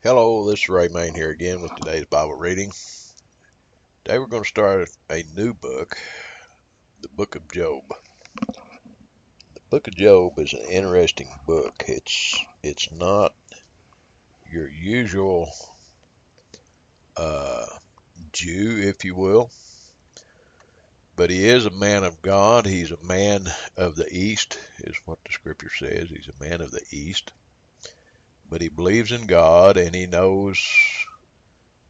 Hello, this is Ray Main here again with today's Bible reading. Today we're going to start a new book, the Book of Job. The Book of Job is an interesting book. It's not your usual Jew, if you will, but he is a man of God. He's a man of the East, is what the scripture says. He's a man of the East, but he believes in God, and he knows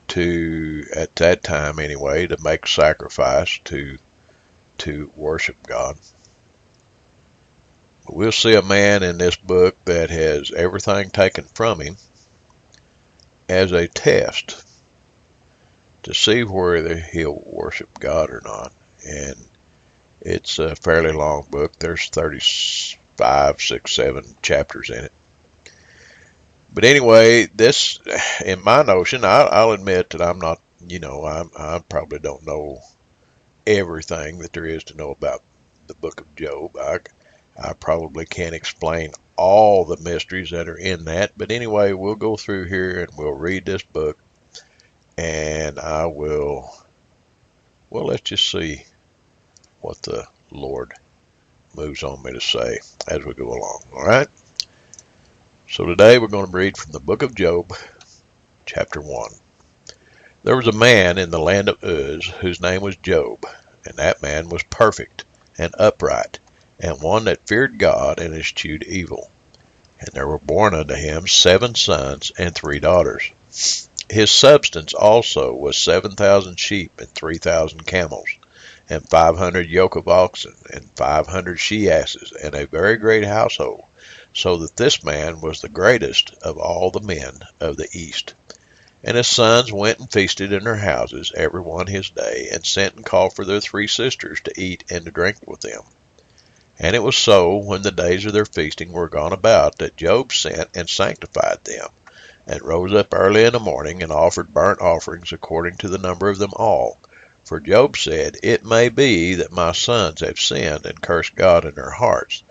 to, at that time anyway, to make sacrifice to worship God. We'll see a man in this book that has everything taken from him as a test to see whether he'll worship God or not. And it's a fairly long book. There's 35, 6, 7 chapters in it. But anyway, this, in my notion, I'll admit that I'm not, I probably don't know everything that there is to know about the book of Job. I probably can't explain all the mysteries that are in that, but anyway, we'll go through here and we'll read this book, and let's just see what the Lord moves on me to say as we go along, all right? So today we're going to read from the book of Job, chapter 1. There was a man in the land of Uz whose name was Job, and that man was perfect and upright, and one that feared God and eschewed evil. And there were born unto him 7 sons and 3 daughters. His substance also was 7,000 sheep and 3,000 camels, and 500 yoke of oxen, and 500 she-asses, and a very great household, so that this man was the greatest of all the men of the East. And his sons went and feasted in their houses, every one his day, and sent and called for their 3 sisters to eat and to drink with them. And it was so, when the days of their feasting were gone about, that Job sent and sanctified them, and rose up early in the morning, and offered burnt offerings according to the number of them all. For Job said, It may be that my sons have sinned and cursed God in their hearts.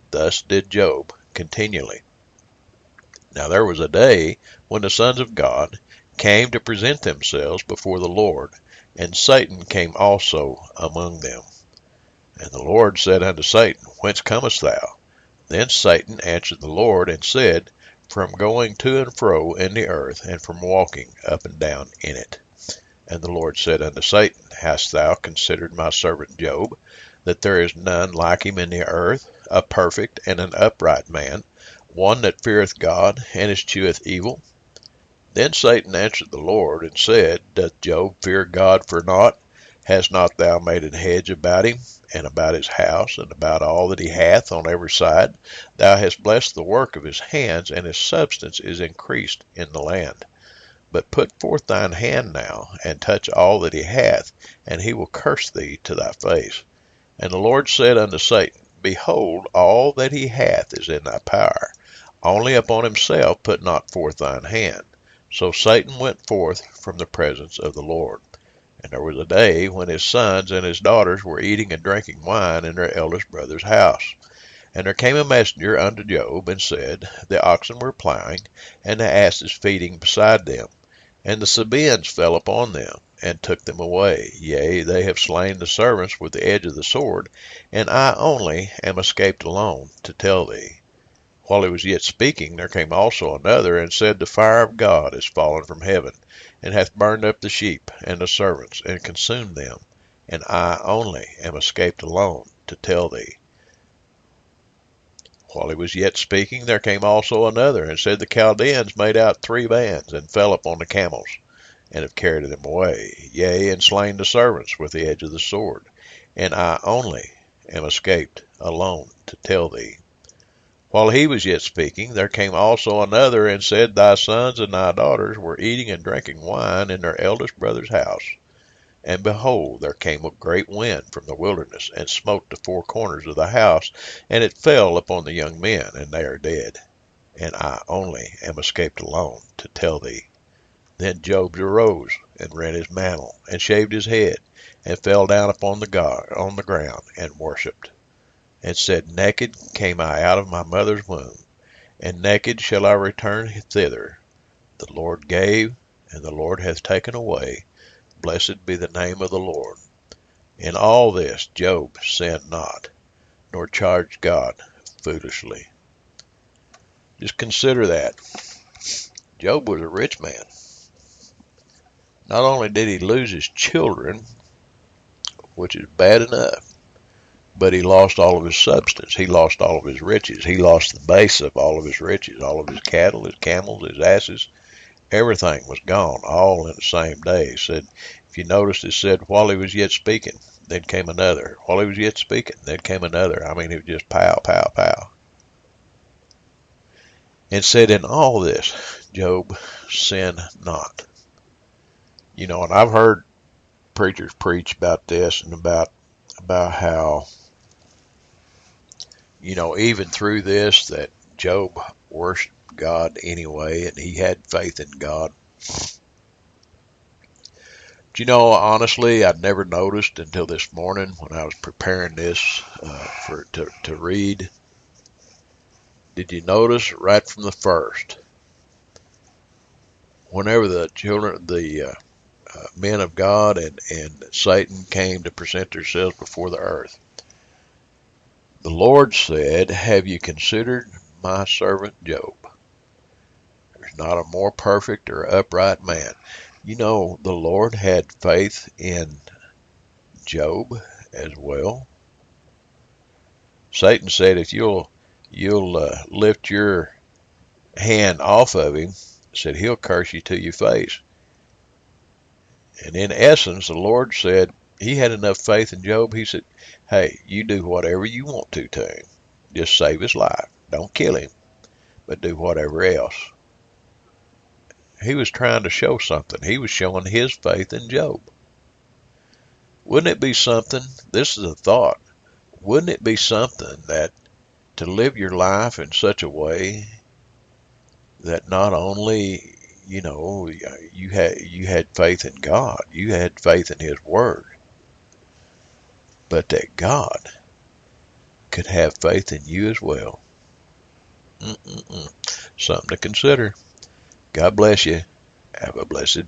Thus did Job continually. Now there was a day when the sons of God came to present themselves before the Lord, and Satan came also among them. And the Lord said unto Satan, Whence comest thou? Then Satan answered the Lord, and said, From going to and fro in the earth, and from walking up and down in it. And the Lord said unto Satan, Hast thou considered my servant Job, that there is none like him in the earth, a perfect and an upright man, one that feareth God, and escheweth evil? Then Satan answered the Lord, and said, Doth Job fear God for naught? Hast not thou made an hedge about him, and about his house, and about all that he hath on every side? Thou hast blessed the work of his hands, and his substance is increased in the land. But put forth thine hand now, and touch all that he hath, and he will curse thee to thy face. And the Lord said unto Satan, Behold, all that he hath is in thy power. Only upon himself put not forth thine hand. So Satan went forth from the presence of the Lord. And there was a day when his sons and his daughters were eating and drinking wine in their eldest brother's house. And there came a messenger unto Job, and said, The oxen were plowing, and the asses feeding beside them. And the Sabaeans fell upon them, and took them away. Yea, they have slain the servants with the edge of the sword, and I only am escaped alone to tell thee. While he was yet speaking, there came also another, and said, The fire of God is fallen from heaven, and hath burned up the sheep and the servants, and consumed them. And I only am escaped alone to tell thee. While he was yet speaking, there came also another, and said, The Chaldeans made out 3 bands, and fell upon the camels, and have carried them away. Yea, and slain the servants with the edge of the sword. And I only am escaped alone to tell thee. While he was yet speaking, there came also another, and said, Thy sons and thy daughters were eating and drinking wine in their eldest brother's house. And behold, there came a great wind from the wilderness, and smote the 4 corners of the house, and it fell upon the young men, and they are dead. And I only am escaped alone to tell thee. Then Job arose, and rent his mantle, and shaved his head, and fell down upon the ground, and worshipped, and said, Naked came I out of my mother's womb, and naked shall I return thither. The Lord gave, and the Lord hath taken away. Blessed be the name of the Lord. In all this Job sinned not, nor charged God foolishly. Just consider that. Job was a rich man. Not only did he lose his children, which is bad enough, but he lost all of his substance. He lost all of his riches. He lost the base of all of his riches, all of his cattle, his camels, his asses. Everything was gone, all in the same day. It said, if you noticed, it said, while he was yet speaking, then came another. While he was yet speaking, then came another. I mean, it was just pow, pow, pow. And said, in all this, Job sinned not. You know, and I've heard preachers preach about this and about how, you know, even through this, that Job worshiped God anyway, and he had faith in God. But you know, honestly, I'd never noticed until this morning when I was preparing this to read. Did you notice right from the first, whenever the children, the men of God and Satan came to present themselves before the earth, the Lord said, have you considered my servant Job? There's not a more perfect or upright man. You know, the Lord had faith in Job as well. Satan said, if you'll lift your hand off of him, said he'll curse you to your face. And in essence, the Lord said he had enough faith in Job. He said, hey, you do whatever you want to him. Just save his life. Don't kill him, but do whatever else. He was trying to show something. He was showing his faith in Job. Wouldn't it be something, this is a thought, wouldn't it be something that to live your life in such a way that not only, you know, you had faith in God, you had faith in his word, but that God could have faith in you as well. Something to consider. God bless you. Have a blessed